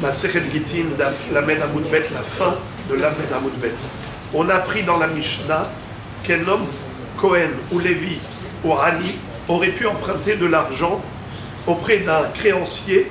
Masechet Gittin, Lamed Amud Bet, la fin de Lamed Amud Bet. On a appris dans la Mishnah qu'un homme, Cohen ou Lévi ou Ani, aurait pu emprunter de l'argent auprès d'un créancier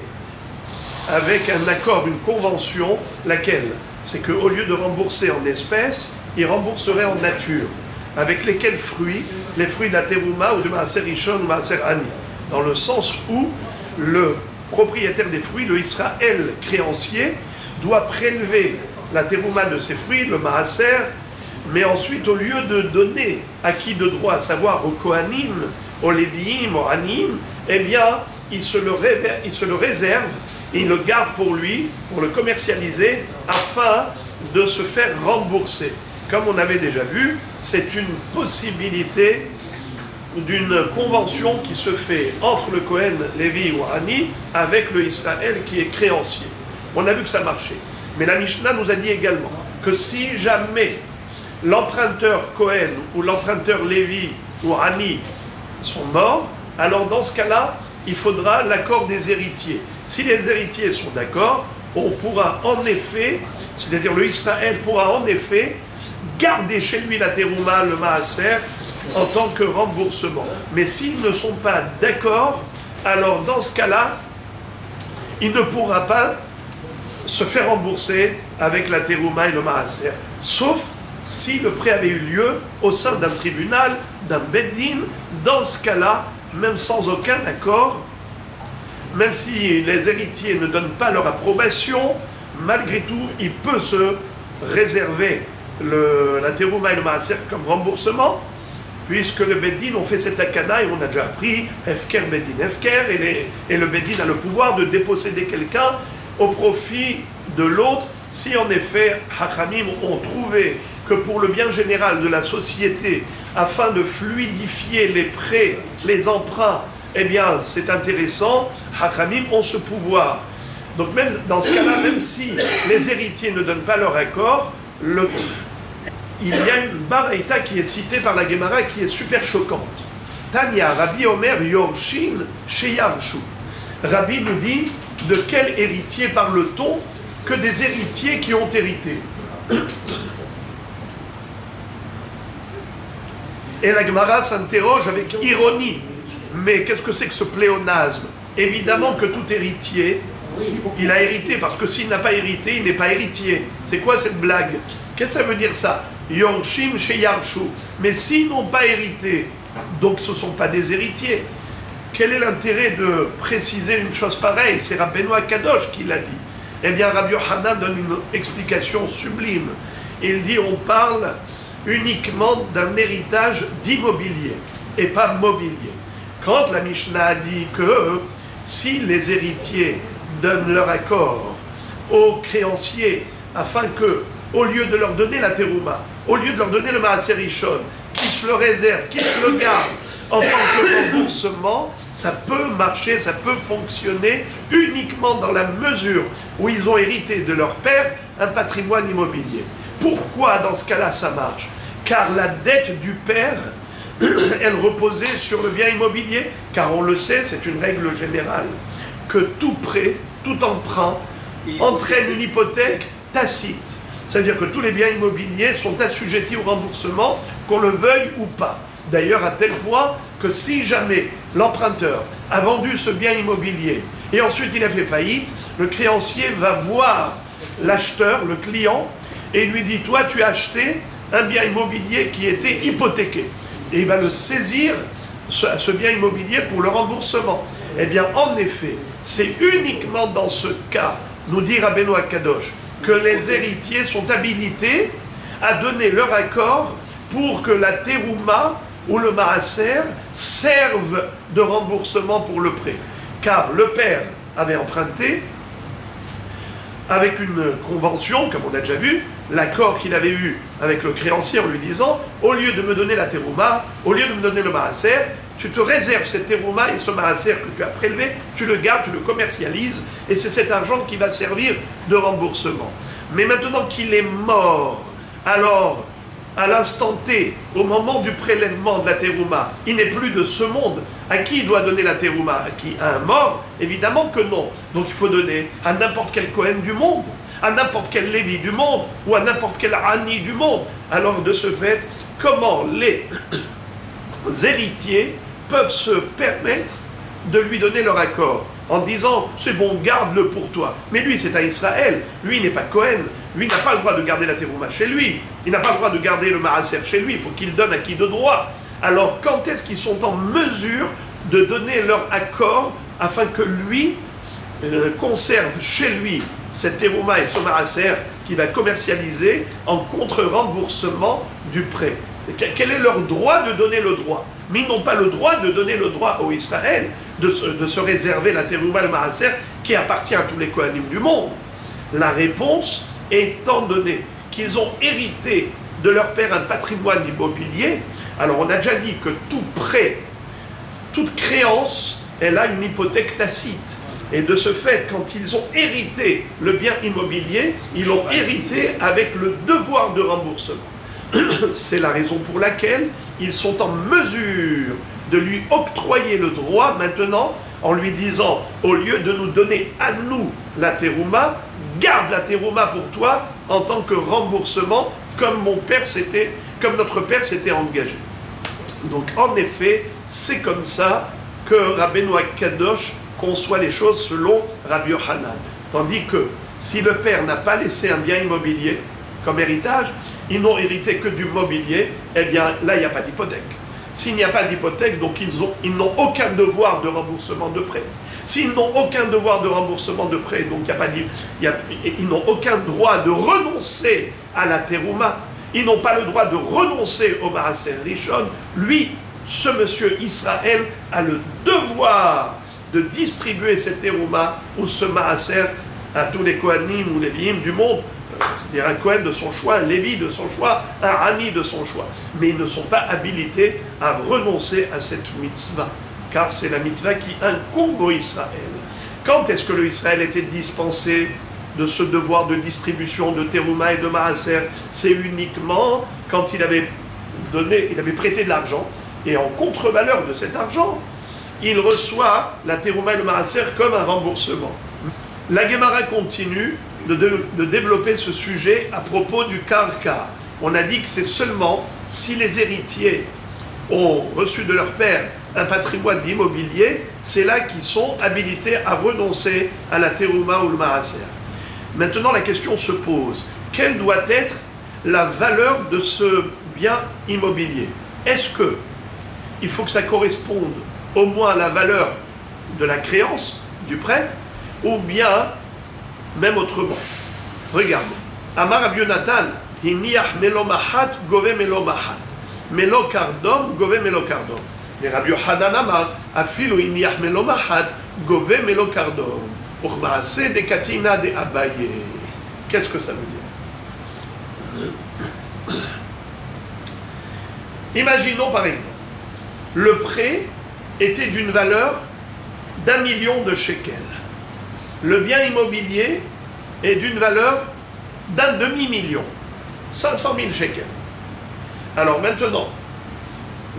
avec un accord, une convention, laquelle c'est qu'au lieu de rembourser en espèces, il rembourserait en nature. Avec lesquels fruits? Les fruits de la terouma ou de Maaser Rishon ou Maaser Ani. Dans le sens où le propriétaire des fruits, le Israël créancier, doit prélever la terouma de ses fruits, le Maaser, mais ensuite, au lieu de donner à qui de droit, à savoir aux Kohanim, aux Léviim, aux Anim, eh bien, il se le réserve, il le garde pour lui, pour le commercialiser, afin de se faire rembourser. Comme on avait déjà vu, c'est une possibilité d'une convention qui se fait entre le Kohen, Lévi ou Ani, avec le Israël qui est créancier. On a vu que ça marchait. Mais la Mishnah nous a dit également que si jamais l'emprunteur Kohen ou l'emprunteur Lévi ou Ani sont morts, alors dans ce cas-là, il faudra l'accord des héritiers. Si les héritiers sont d'accord, on pourra en effet, c'est-à-dire le Israël pourra en effet garder chez lui la terouma, le maaser, en tant que remboursement. Mais s'ils ne sont pas d'accord, alors dans ce cas-là, il ne pourra pas se faire rembourser avec la terouma et le maaser. Sauf si le prêt avait eu lieu au sein d'un tribunal, d'un beddin. Dans ce cas-là, même sans aucun accord, même si les héritiers ne donnent pas leur approbation, malgré tout, il peut se réserver la terouma et le maaser comme remboursement, puisque le beddin ont fait cet akana, et on a déjà appris Hefker, beddin, Hefker, et le beddin a le pouvoir de déposséder quelqu'un au profit de l'autre, si en effet, Hachamim ont trouvé que pour le bien général de la société, afin de fluidifier les prêts, les emprunts, eh bien, c'est intéressant, Hachamim ont ce pouvoir. Donc même dans ce cas-là, même si les héritiers ne donnent pas leur accord, il y a une baraïta qui est citée par la Gemara qui est super choquante. Tanya, Rabbi Omer Yorshin Sheyarshu. Rabbi nous dit, de quel héritier parle-t-on? Que des héritiers qui ont hérité. Et la Gemara s'interroge avec ironie. Mais qu'est-ce que c'est que ce pléonasme? Évidemment que tout héritier, il a hérité, parce que s'il n'a pas hérité, il n'est pas héritier. C'est quoi cette blague? Qu'est-ce que ça veut dire ça? Yorshim chez Yarshu. Mais s'ils n'ont pas hérité, donc ce ne sont pas des héritiers. Quel est l'intérêt de préciser une chose pareille? C'est Rabbeinu Akadosh qui l'a dit. Eh bien, Rabbi Yochanan donne une explication sublime. Il dit on parle uniquement d'un héritage d'immobilier et pas mobilier. Quand la Mishnah a dit que si les héritiers donnent leur accord aux créanciers afin que, au lieu de leur donner la terouma, au lieu de leur donner le maaser rishon, qu'ils se le réservent, qu'ils se le gardent en tant que remboursement, ça peut marcher, ça peut fonctionner uniquement dans la mesure où ils ont hérité de leur père un patrimoine immobilier. Pourquoi dans ce cas-là ça marche? Car la dette du père, elle reposait sur le bien immobilier, car on le sait, c'est une règle générale, que tout prêt, tout emprunt entraîne une hypothèque tacite. C'est-à-dire que tous les biens immobiliers sont assujettis au remboursement, qu'on le veuille ou pas. D'ailleurs, à tel point que si jamais l'emprunteur a vendu ce bien immobilier et ensuite il a fait faillite, le créancier va voir l'acheteur, le client, et lui dit « Toi, tu as acheté un bien immobilier qui était hypothéqué. » Et il va le saisir, ce bien immobilier, pour le remboursement. Eh bien, en effet, c'est uniquement dans ce cas, nous dit Rabbeinu Akadosh, que les héritiers sont habilités à donner leur accord pour que la terouma ou le maaser servent de remboursement pour le prêt. Car le père avait emprunté avec une convention, comme on a déjà vu, l'accord qu'il avait eu avec le créancier en lui disant « Au lieu de me donner la terouma, au lieu de me donner le maaser, tu te réserves cette terouma et ce maaser que tu as prélevé, tu le gardes, tu le commercialises, et c'est cet argent qui va servir de remboursement. » Mais maintenant qu'il est mort, alors à l'instant T, au moment du prélèvement de la terouma, il n'est plus de ce monde, à qui il doit donner la terouma? À qui? À un mort? Évidemment que non. Donc il faut donner à n'importe quel Kohen du monde, à n'importe quel Lévi du monde, ou à n'importe quel Ani du monde. Alors de ce fait, comment les héritiers peuvent se permettre de lui donner leur accord en disant c'est bon, garde-le pour toi. Mais lui, c'est à Israël. Lui, il n'est pas Cohen. Lui, il n'a pas le droit de garder la terouma chez lui. Il n'a pas le droit de garder le maaser chez lui. Il faut qu'il donne à qui de droit. Alors, quand est-ce qu'ils sont en mesure de donner leur accord afin que lui conserve chez lui cette terouma et son maaser qu'il va commercialiser en contre-remboursement du prêt? Quel est leur droit de donner le droit? Mais ils n'ont pas le droit de donner le droit au Israël de se réserver la terouma et le maaser qui appartient à tous les Kohanim du monde. La réponse, étant donné qu'ils ont hérité de leur père un patrimoine immobilier, alors on a déjà dit que tout prêt, toute créance, elle a une hypothèque tacite. Et de ce fait, quand ils ont hérité le bien immobilier, ils l'ont hérité avec le devoir de remboursement. C'est la raison pour laquelle ils sont en mesure de lui octroyer le droit maintenant en lui disant, au lieu de nous donner à nous la terouma, garde la terouma pour toi en tant que remboursement comme notre père s'était engagé. Donc en effet, c'est comme ça que Rabbeinu Kadosh conçoit les choses selon Rabbi Yochanan. Tandis que si le père n'a pas laissé un bien immobilier comme héritage, ils n'ont hérité que du mobilier, eh bien là il n'y a pas d'hypothèque. S'il n'y a pas d'hypothèque, donc ils n'ont aucun devoir de remboursement de prêt. S'ils n'ont aucun devoir de remboursement de prêt, donc ils n'ont aucun droit de renoncer à la terouma, ils n'ont pas le droit de renoncer au maaser rishon, lui, ce monsieur Israël, a le devoir de distribuer cette terouma ou ce maaser à tous les Kohanim ou les Léviim du monde, c'est-à-dire un Kohen de son choix, un Lévi de son choix, un Ani de son choix. Mais ils ne sont pas habilités à renoncer à cette mitzvah, car c'est la mitzvah qui incombe au Israël. Quand est-ce que le Israël était dispensé de ce devoir de distribution de terouma et de maaser? C'est uniquement quand il avait prêté de l'argent, et en contre-valeur de cet argent, il reçoit la terouma et le maaser comme un remboursement. La Gemara continue de développer ce sujet à propos du karka. On a dit que c'est seulement si les héritiers ont reçu de leur père un patrimoine d'immobilier, c'est là qu'ils sont habilités à renoncer à la terouma ou le maaser. Maintenant, la question se pose, quelle doit être la valeur de ce bien immobilier? Est-ce que il faut que ça corresponde au moins à la valeur de la créance, du prêt, ou bien même autrement? Regarde, Amar Rabbi Yonatan, Hiniach melo mahat, gove melo mahat. Melo kardom, gove melo kardom. Mais Rabbi Yochanan Amar, Afilu hiniach melo mahat, gove melo kardom. Uchmaase de katina de Abaye. Qu'est-ce que ça veut dire? Imaginons par exemple, le prêt était d'une valeur d'1 million de shekels. Le bien immobilier est d'une valeur d'un demi-million, 500 000 shekels. Alors maintenant,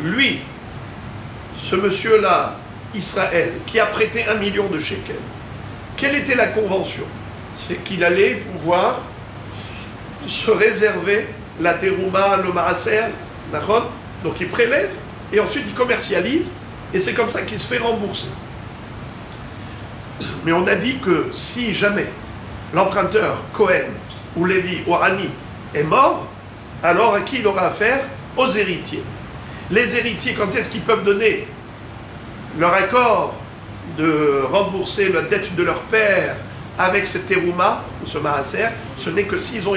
lui, ce monsieur-là, Israël, qui a prêté 1 million de shekels, quelle était la convention? C'est qu'il allait pouvoir se réserver la terouma, le maaser, donc il prélève et ensuite il commercialise et c'est comme ça qu'il se fait rembourser. Mais on a dit que si jamais l'emprunteur Cohen ou Lévi ou Ani est mort, alors à qui il aura affaire? Aux héritiers. Les héritiers, quand est-ce qu'ils peuvent donner leur accord de rembourser la dette de leur père avec cette terouma ou ce maaser? Ce n'est que s'ils ont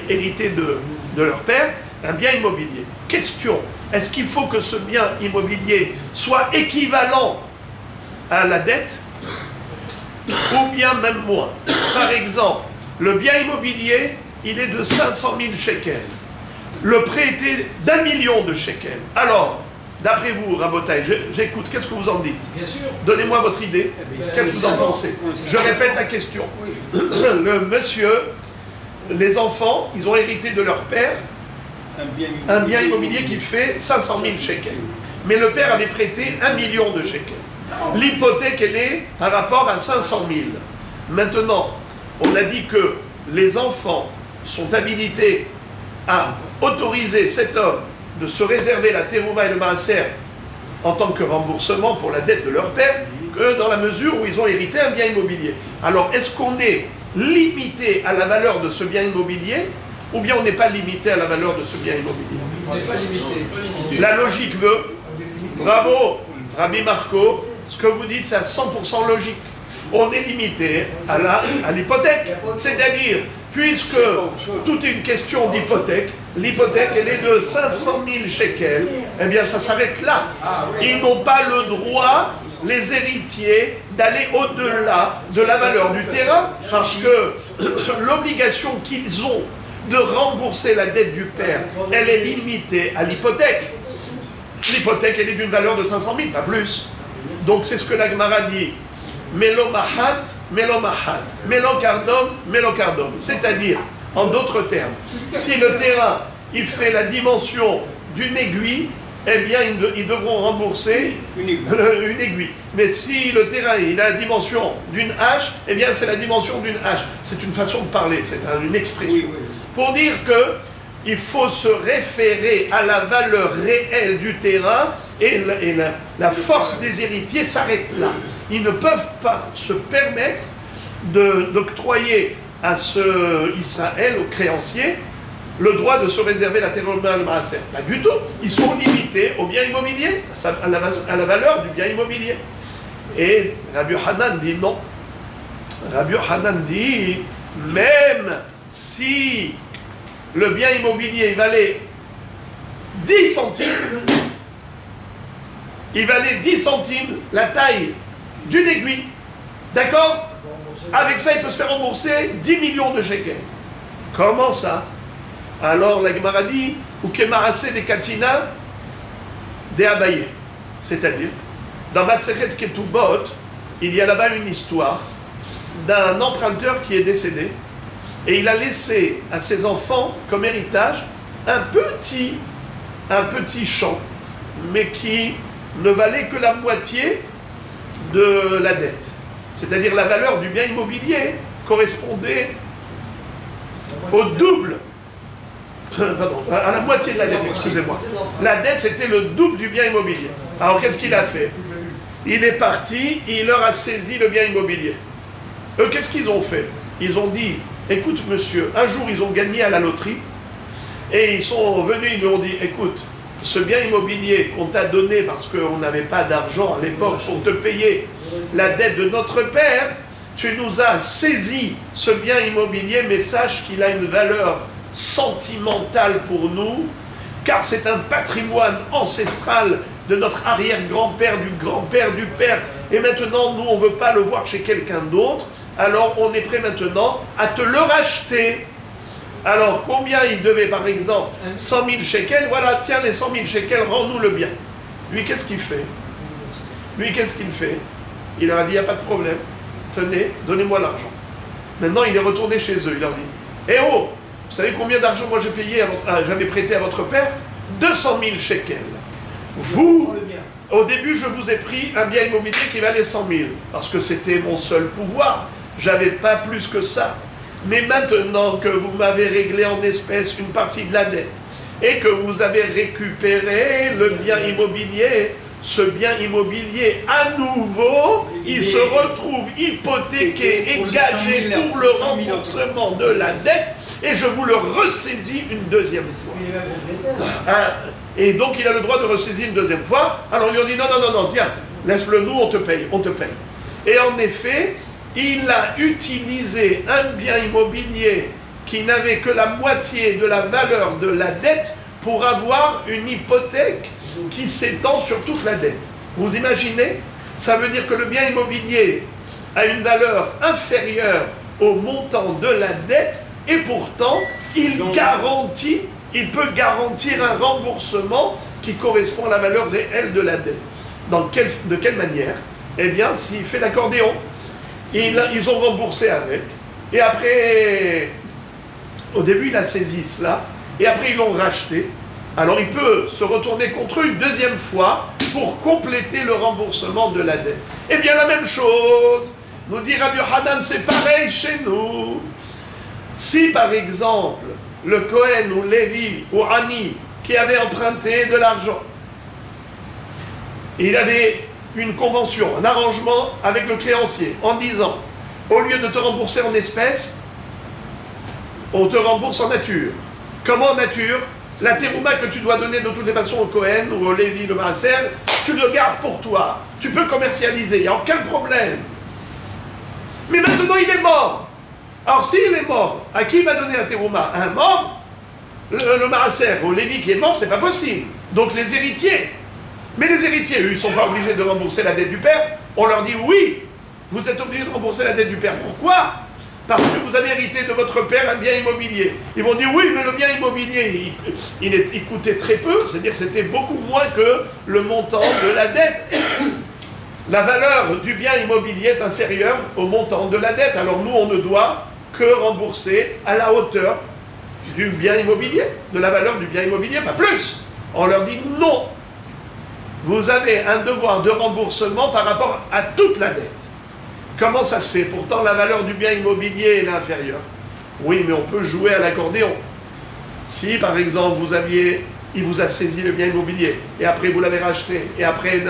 hérité de leur père un bien immobilier. Question, est-ce qu'il faut que ce bien immobilier soit équivalent à la dette ou bien même moins? Par exemple, le bien immobilier, il est de 500 000 shekels. Le prêt était d'1 million de shekels. Alors, d'après vous, Rabotai, j'écoute, qu'est-ce que vous en dites? Bien sûr. Donnez-moi votre idée. Qu'est-ce que vous en pensez? Je répète la question. Le monsieur, les enfants, ils ont hérité de leur père un bien immobilier qui fait 500 000 shekels. Mais le père avait prêté 1 million de shekels. L'hypothèque, elle est par rapport à 500 000. Maintenant, on a dit que les enfants sont habilités à autoriser cet homme de se réserver la terouma et le maaser en tant que remboursement pour la dette de leur père, que dans la mesure où ils ont hérité un bien immobilier. Alors, est-ce qu'on est limité à la valeur de ce bien immobilier, ou bien on n'est pas limité à la valeur de ce bien immobilier? On n'est pas limité. La logique veut, bravo, Rabbi Marco, ce que vous dites, c'est à 100% logique. On est limité à l'hypothèque. C'est-à-dire, puisque tout est une question d'hypothèque, l'hypothèque, elle est de 500 000 shekels, eh bien, ça s'arrête là. Ils n'ont pas le droit, les héritiers, d'aller au-delà de la valeur du terrain, parce que l'obligation qu'ils ont de rembourser la dette du père, elle est limitée à l'hypothèque. L'hypothèque, elle est d'une valeur de 500 000, pas plus. Donc, c'est ce que la Gemara dit. Melomahat, melomahat, melokardom, melokardom. C'est-à-dire, en d'autres termes, si le terrain, il fait la dimension d'une aiguille, eh bien, ils devront rembourser une aiguille. Mais si le terrain, il a la dimension d'une hache, eh bien, c'est la dimension d'une hache. C'est une façon de parler, c'est une expression. Oui, oui. Pour dire que il faut se référer à la valeur réelle du terrain et la force des héritiers s'arrête là. Ils ne peuvent pas se permettre d'octroyer à ce Israël, aux créanciers, le droit de se réserver la terouma le maaser. Pas du tout. Ils sont limités au bien immobilier, à la valeur du bien immobilier. Et Rabbi Hanan dit non. Rabbi Hanan dit, même si le bien immobilier il valait 10 centimes, il valait 10 centimes la taille d'une aiguille. D'accord? Avec ça, il peut se faire rembourser 10 millions de shekels. Comment ça? Alors la Gemara dit, ou kemarase des katina des abayé. C'est-à-dire, dans Masechet Ketubot, il y a là-bas une histoire d'un emprunteur qui est décédé et il a laissé à ses enfants comme héritage un petit champ, mais qui ne valait que la moitié de la dette. C'est-à-dire la valeur du bien immobilier correspondait au double, pardon, à la moitié de la dette, excusez-moi. La dette, c'était le double du bien immobilier. Alors qu'est-ce qu'il a fait? Il est parti, il leur a saisi le bien immobilier. Eux, qu'est-ce qu'ils ont fait? Ils ont dit, écoute monsieur, un jour ils ont gagné à la loterie, et ils sont venus, ils lui ont dit, écoute, ce bien immobilier qu'on t'a donné parce qu'on n'avait pas d'argent à l'époque pour te payer la dette de notre père, tu nous as saisi ce bien immobilier, mais sache qu'il a une valeur sentimentale pour nous, car c'est un patrimoine ancestral de notre arrière-grand-père, du grand-père, du père, et maintenant nous on ne veut pas le voir chez quelqu'un d'autre, alors on est prêt maintenant à te le racheter. Alors, combien il devait, par exemple, 100 000 shekels, voilà, tiens, les 100 000 shekels, rends-nous le bien. Lui, qu'est-ce qu'il fait? Il leur a dit, il n'y a pas de problème, tenez, donnez-moi l'argent. Maintenant, il est retourné chez eux, il leur dit, eh oh, vous savez combien d'argent moi j'avais prêté à votre père? 200 000 shekels. Vous, au début, je vous ai pris un bien immobilier qui valait 100 000, parce que c'était mon seul pouvoir, j'avais pas plus que ça. Mais maintenant que vous m'avez réglé en espèces une partie de la dette et que vous avez récupéré le bien immobilier, ce bien immobilier à nouveau, il se retrouve hypothéqué et gagé pour le remboursement de la dette et je vous le ressaisis une deuxième fois. Et donc il a le droit de ressaisir une deuxième fois. Alors ils lui ont dit non, tiens, laisse-le nous, on te paye. Et en effet, il a utilisé un bien immobilier qui n'avait que la moitié de la valeur de la dette pour avoir une hypothèque qui s'étend sur toute la dette. Vous imaginez? Ça veut dire que le bien immobilier a une valeur inférieure au montant de la dette et pourtant il peut garantir un remboursement qui correspond à la valeur réelle de la dette. De quelle manière? Eh bien, s'il fait l'accordéon, ils ont remboursé avec. Et après, au début, il a saisi cela. et après ils l'ont racheté, alors il peut se retourner contre eux une deuxième fois pour compléter le remboursement de la dette. Eh bien la même chose, nous dit Rabbi Yochanan, c'est pareil chez nous. Si par exemple le Kohen ou Lévi ou Ani qui avait emprunté de l'argent, il avait une convention, un arrangement avec le créancier en disant, au lieu de te rembourser en espèces, on te rembourse en nature. Comment en nature? La terouma que tu dois donner de toutes les façons au Kohen ou au Lévi, le Maaser, tu le gardes pour toi. Tu peux commercialiser, il n'y a aucun problème. Mais maintenant il est mort. Alors s'il est mort, à qui il va donner la terouma? Un mort? Le Maaser, au Lévi qui est mort, c'est pas possible. Donc les héritiers. Mais les héritiers, eux, ils ne sont pas obligés de rembourser la dette du père. On leur dit oui, vous êtes obligés de rembourser la dette du père. Pourquoi? Parce que vous avez hérité de votre père un bien immobilier. Ils vont dire oui, mais le bien immobilier, il coûtait très peu, c'est-à-dire que c'était beaucoup moins que le montant de la dette. La valeur du bien immobilier est inférieure au montant de la dette. Alors nous, on ne doit que rembourser à la hauteur du bien immobilier, de la valeur du bien immobilier, pas plus. On leur dit non. Vous avez un devoir de remboursement par rapport à toute la dette. Comment ça se fait? Pourtant, la valeur du bien immobilier est inférieure. Oui, mais on peut jouer à l'accordéon. Si, par exemple, il vous a saisi le bien immobilier, et après vous l'avez racheté, et après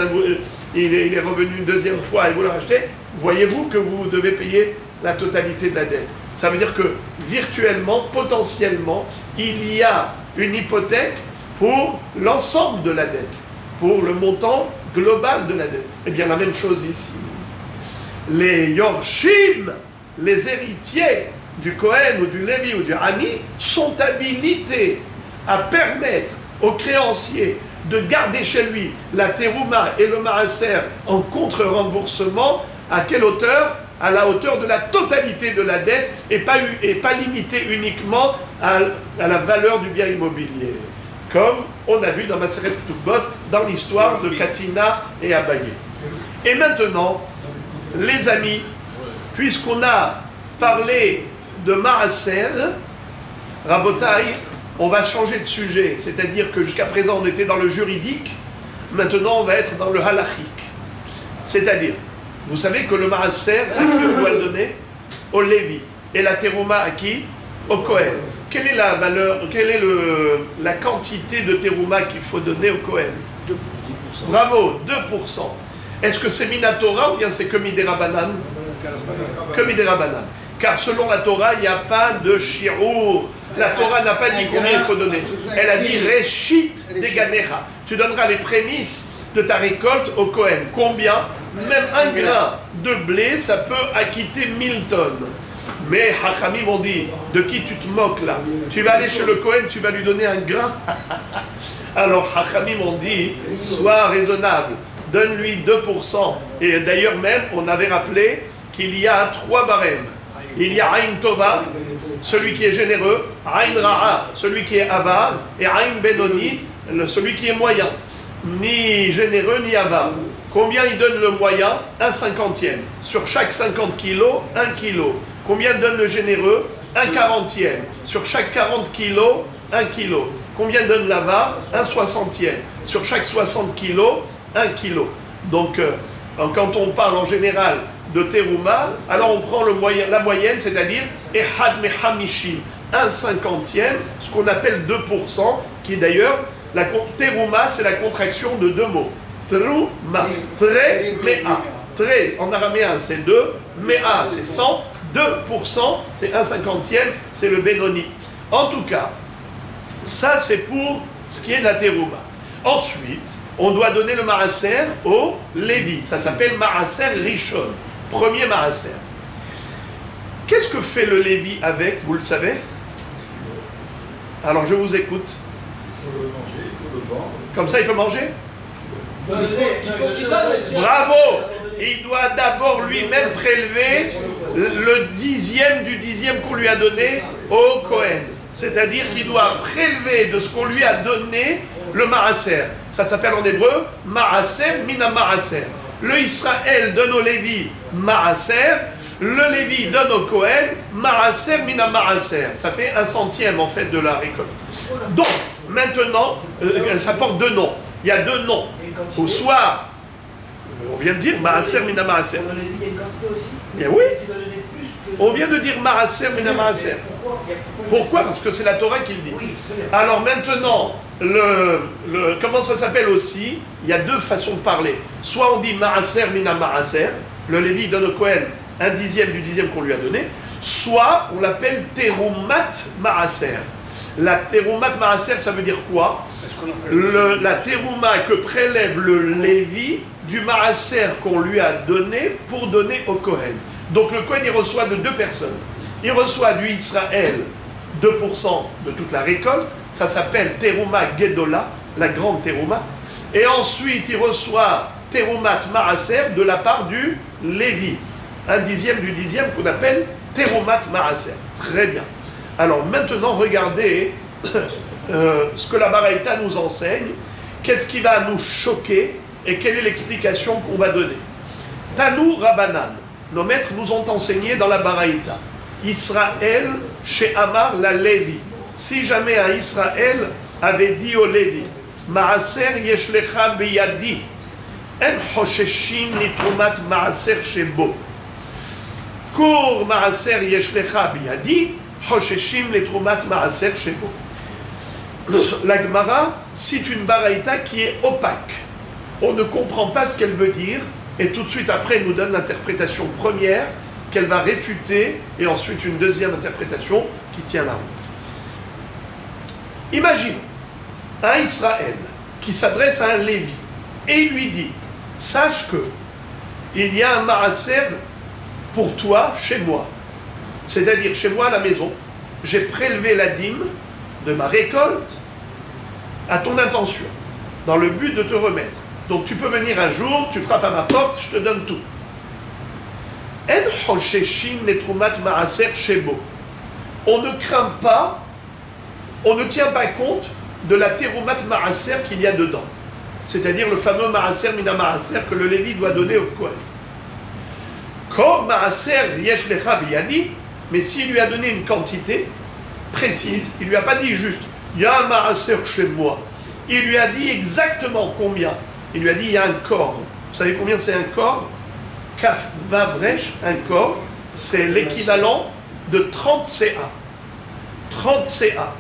il est revenu une deuxième fois et vous l'avez racheté, voyez-vous que vous devez payer la totalité de la dette. Ça veut dire que, virtuellement, potentiellement, il y a une hypothèque pour l'ensemble de la dette, pour le montant global de la dette. Eh bien, la même chose ici. Les Yorshim, les héritiers du Kohen ou du Lévi ou du Hani, sont habilités à permettre au créancier de garder chez lui la terouma et le maaser en contre-remboursement. À quelle hauteur? À la hauteur de la totalité de la dette et pas limité uniquement à la valeur du bien immobilier. Comme on a vu dans Maseret Ketubot, dans l'histoire de Katina et Abaye. Et maintenant, les amis, puisqu'on a parlé de Maaser, Rabotai, on va changer de sujet. C'est-à-dire que jusqu'à présent, on était dans le juridique. Maintenant, on va être dans le halachique. C'est-à-dire, vous savez que le Maaser, à qui on doit le donner? Au Lévi. Et la terouma à qui? Au Kohen. Quelle est la valeur, quelle est la quantité de terouma qu'il faut donner au Kohen? 2%. Bravo, 2%. Est-ce que c'est Minatora ou bien c'est que Midera Banan? Que Midera Banan. Car selon la Torah, il n'y a pas de shi'ur. La Torah n'a pas dit combien il faut donner. Elle a dit Reshit Deganecha. Tu donneras les prémices de ta récolte au Kohen. Combien? Même un grain de blé, ça peut acquitter 1000 tonnes. Mais Hachamim ont dit, de qui tu te moques là? Tu vas aller chez le Kohen, tu vas lui donner un grain? Alors Hachamim ont dit, sois raisonnable, donne-lui 2%. Et d'ailleurs même, on avait rappelé qu'il y a 3 barèmes. Il y a Aïn Tova, celui qui est généreux, Aïn Ra'a, celui qui est avar, et Aïn Benonit, celui qui est moyen. Ni généreux ni avar. Combien il donne le moyen? 1/50. Sur chaque 50 kilos, 1 kilo. Combien donne le généreux? 1/40. Sur chaque 40 kilos, 1 kilo. Combien donne l'avar? 1/60. Sur chaque 60 kilos, 1 kilo. Donc, quand on parle en général de terouma, alors on prend la moyenne, c'est-à-dire Ehad Mehamishim, 1/50, ce qu'on appelle 2%, qui d'ailleurs, la terouma, c'est la contraction de 2 mots. Terouma, tre, mea. Tre, en araméen, c'est 2, mea, c'est 100, 2%, c'est 1/50, c'est le Benoni. En tout cas, ça c'est pour ce qui est de la terouma. Ensuite, on doit donner le maaser au Lévi. Ça s'appelle maaser rishon, premier maaser. Qu'est-ce que fait le Lévi avec, vous le savez? Alors je vous écoute. Il faut le manger, il faut le vendre. Comme ça il peut manger? Il faut qu'il donne. Bravo! Il doit d'abord lui-même prélever le 10e du 10e qu'on lui a donné au Kohen. C'est-à-dire qu'il doit prélever de ce qu'on lui a donné le maaser. Ça s'appelle en hébreu maaser mina maaser. Le Israël donne au Lévi maaser Le Lévi donne au Kohen Maaser mina Maaser. Ça fait 1/100 en fait de la récolte. Donc, maintenant, ça porte deux noms. Il y a deux noms. Ou soit, on vient de dire Maaser mina Maaser. Pour le Lévi, il y a une quantité aussi. Bien oui. Tu dois donner plus que... On vient de dire Maaser mina Maaser. Pourquoi? Parce que c'est la Torah qui le dit. Oui, c'est bien. Alors maintenant, comment ça s'appelle aussi? Il y a deux façons de parler. Soit on dit Maaser mina Maaser, le Lévi donne au Kohen 1/10 du 10e qu'on lui a donné, soit on l'appelle Terumat Maaser. La Terumat Maaser, ça veut dire quoi? La Teruma que prélève le Lévi du Maaser qu'on lui a donné pour donner au Kohen. Donc le Kohen, il reçoit de deux personnes. Il reçoit du Israël 2% de toute la récolte, ça s'appelle Teruma Gedola, la grande Teruma. Et ensuite, il reçoit Terumat Maaser de la part du Lévi, 1/10 du 10e qu'on appelle Terumat Maaser. Très bien. Alors maintenant, regardez ce que la Baraïta nous enseigne, qu'est-ce qui va nous choquer et quelle est l'explication qu'on va donner. Tanou Rabanan, nos maîtres nous ont enseigné dans la Baraïta. Israël chez Amar la Lévi. Si jamais un Israël avait dit au Lévi, Maaser yeshlecha biyadi, en hosheshin nitrumat maaser shebo. Kour maaser yeshlecha biyadi, hosheshin nitrumat maaser shebo. La Gemara cite une baraïta qui est opaque. On ne comprend pas ce qu'elle veut dire, et tout de suite après, elle nous donne l'interprétation première qu'elle va réfuter, et ensuite une deuxième interprétation qui tient la route. Imagine un Israël qui s'adresse à un Lévi, et il lui dit, sache que il y a un maaser pour toi chez moi, c'est-à-dire chez moi à la maison, j'ai prélevé la dîme de ma récolte à ton intention, dans le but de te remettre. Donc tu peux venir un jour, tu frappes à ma porte, je te donne tout. En hosheshin netrumat maaser shebo. On ne craint pas, on ne tient pas compte de la terumat maaser qu'il y a dedans. C'est-à-dire le fameux maaser mina maaser que le Lévi doit donner au Kohen. Kor maaser yesh lecha biyadi, mais s'il lui a donné une quantité précise, il lui a pas dit juste il y a un maaser chez moi, il lui a dit exactement combien. Il lui a dit il y a un corps. Vous savez combien c'est un corps? Kaf vavresh, un corps, c'est l'équivalent de 30 CA. 30 CA.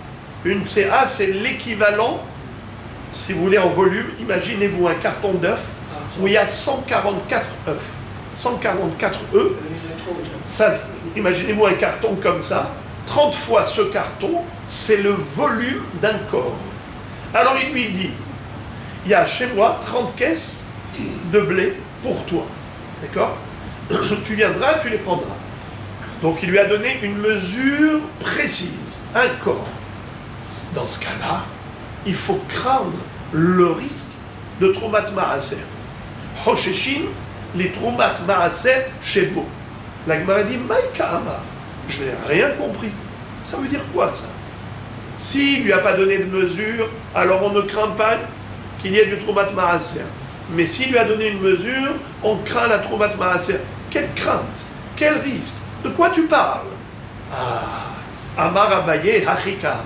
Une CA, c'est l'équivalent, si vous voulez en volume, imaginez-vous un carton d'œufs où il y a 144 œufs. 144 œufs. Ça, imaginez-vous un carton comme ça. 30 fois ce carton, c'est le volume d'un corps. Alors il lui dit, il y a chez moi 30 caisses de blé pour toi. D'accord? Tu viendras, tu les prendras. Donc il lui a donné une mesure précise, un corps. Dans ce cas-là, il faut craindre le risque de Troumat Maaser. Hosheshin, les Troumat Maaser Shebo. La Gemara dit, Maïka Amar. Je n'ai rien compris. Ça veut dire quoi ça? S'il ne lui a pas donné de mesure, alors on ne craint pas qu'il y ait du Troumat Maaser. Mais s'il lui a donné une mesure, on craint la Troumat Maaser. Quelle crainte? Quel risque? De quoi tu parles? Ah, Amar Abaye Hachikama.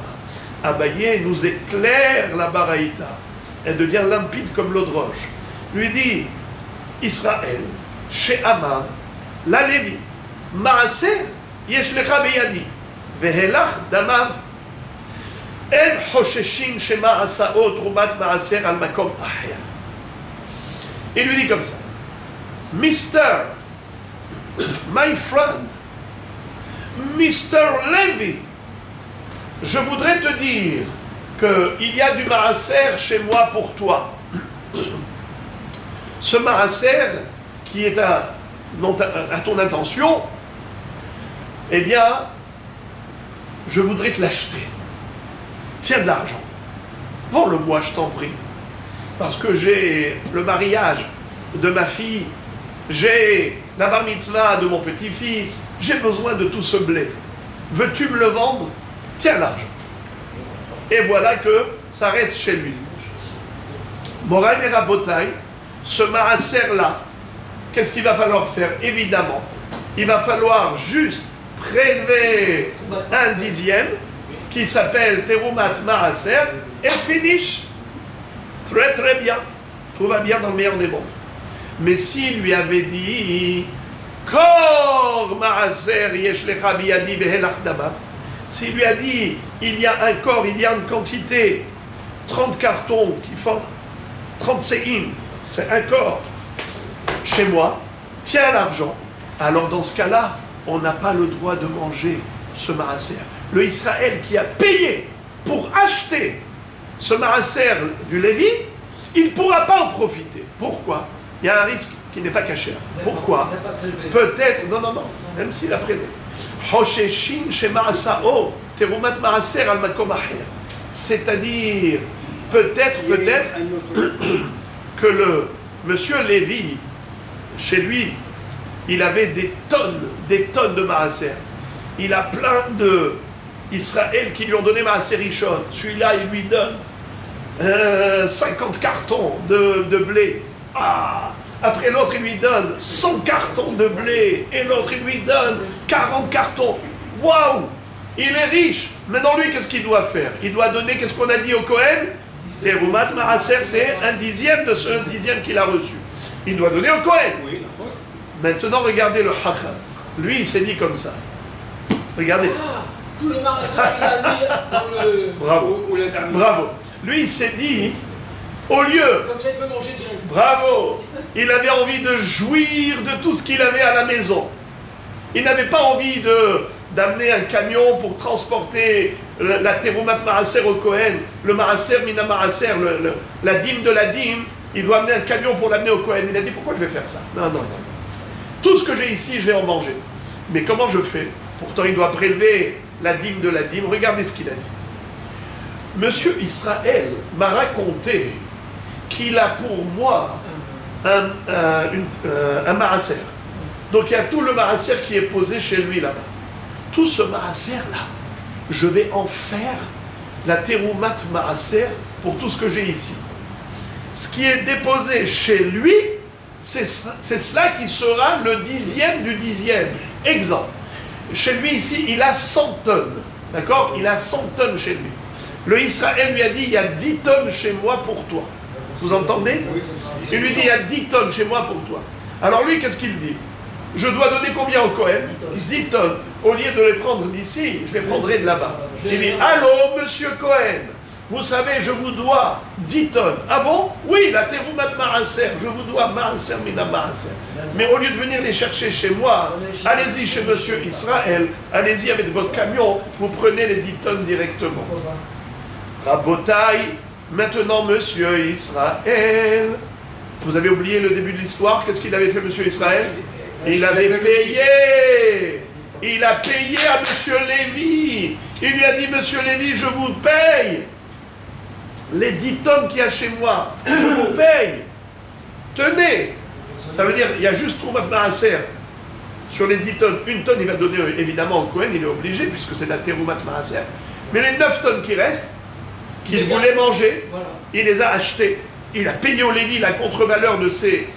Abaye nous éclaire la Baraïta. Elle devient limpide comme l'eau de roche. Lui dit, Israël, chez Amar, la Lévi, Maaser, yesh lecha beyadi, vehelach damav, en hosheshin shema asao trumat maaser al makom ahya. Il lui dit comme ça, Mister, my friend, Mr. Lévi, je voudrais te dire qu'il y a du maaser chez moi pour toi. Ce maaser qui est à ton intention, eh bien, je voudrais te l'acheter. Tiens de l'argent. Vends-le-moi, je t'en prie. Parce que j'ai le mariage de ma fille, j'ai la bar mitzvah de mon petit-fils, j'ai besoin de tout ce blé. Veux-tu me le vendre? Tiens l'argent. Et voilà que ça reste chez lui. Moraï et ce maaser-là, qu'est-ce qu'il va falloir faire? Évidemment, il va falloir juste prélever un dixième qui s'appelle Terumat Maaser et finish. Très très bien. Tout va bien dans le meilleur des mondes. Mais s'il lui avait dit Kor Maaser Yesh Lecha Biyadi Behelach Damav, s'il lui a dit il y a un corps, il y a une quantité, 30 cartons qui font 30 séim, c'est un corps chez moi, tiens l'argent, alors dans ce cas-là, on n'a pas le droit de manger ce maaser. Le Israël qui a payé pour acheter ce maaser du Lévi, il ne pourra pas en profiter. Pourquoi? Il y a un risque qui n'est pas caché. Pourquoi? Peut-être, non, même s'il a prélevé. Hosheshin chez Maasao, Terumat Maaser al Makom Acher. C'est-à-dire, peut-être que le monsieur Lévi, chez lui, il avait des tonnes de Maaser. Il a plein de Israël qui lui ont donné Maaser Rishon. Celui-là, il lui donne 50 cartons de blé. Ah! Après l'autre, il lui donne 100 cartons de blé. Et l'autre, il lui donne 40 cartons. Waouh! Il est riche. Maintenant, lui, qu'est-ce qu'il doit faire? Il doit donner, qu'est-ce qu'on a dit au Kohen? Terumat Maaser, c'est un dixième de ce dixième qu'il a reçu. Il doit donner au Kohen. Oui, Maintenant, regardez le Chacham. Lui, il s'est dit comme ça. Regardez. Ah, tout le marathon qu'il a mis dans le... Bravo. Bravo. Lui, il s'est dit, au lieu... Comme ça, il peut manger direct. Bravo. Il avait envie de jouir de tout ce qu'il avait à la maison. Il n'avait pas envie d'amener un camion pour transporter la Terumat Maaser au Kohen, le Maaser Mina Maaser, la dîme de la dîme. Il doit amener un camion pour l'amener au Kohen. Il a dit, pourquoi je vais faire ça? Non. Tout ce que j'ai ici, je vais en manger. Mais comment je fais? Pourtant, il doit prélever la dîme de la dîme. Regardez ce qu'il a dit. Monsieur Israël m'a raconté qu'il a pour moi un maaser. Donc il y a tout le maaser qui est posé chez lui là-bas. Tout ce maaser-là, je vais en faire la terumat maaser pour tout ce que j'ai ici. Ce qui est déposé chez lui, c'est cela qui sera le dixième du dixième. Exemple, chez lui ici, il a 100 tonnes. D'accord? Il a 100 tonnes chez lui. Le Israël lui a dit, il y a 10 tonnes chez moi pour toi. Vous entendez? Il lui dit, il y a 10 tonnes chez moi pour toi. Alors lui, qu'est-ce qu'il dit? Je dois donner combien au Kohen? 10 tonnes. Au lieu de les prendre d'ici, je les prendrai de là-bas. Il dit, allô, monsieur Kohen, vous savez, je vous dois 10 tonnes. Ah bon? Oui, la terumat maaser, je vous dois maaser mina maaser. Mais au lieu de venir les chercher chez moi, allez-y chez monsieur Israël, allez-y avec votre camion, vous prenez les 10 tonnes directement. Rabotai, maintenant monsieur Israël. Vous avez oublié le début de l'histoire? Qu'est-ce qu'il avait fait monsieur Israël? Il avait payé. Il a payé à monsieur Lévi. Il lui a dit, monsieur Lévi, je vous paye les 10 tonnes qu'il y a chez moi. Je vous paye. Tenez. Ça veut dire, il y a juste trop maintenant à serre. Sur les 10 tonnes, une tonne, il va donner évidemment au Kohen, il est obligé, puisque c'est la terumat maaser. Mais les 9 tonnes qui restent, qu'il voulait manger, voilà. Il les a achetées. Il a payé au Lévi la contre-valeur de ces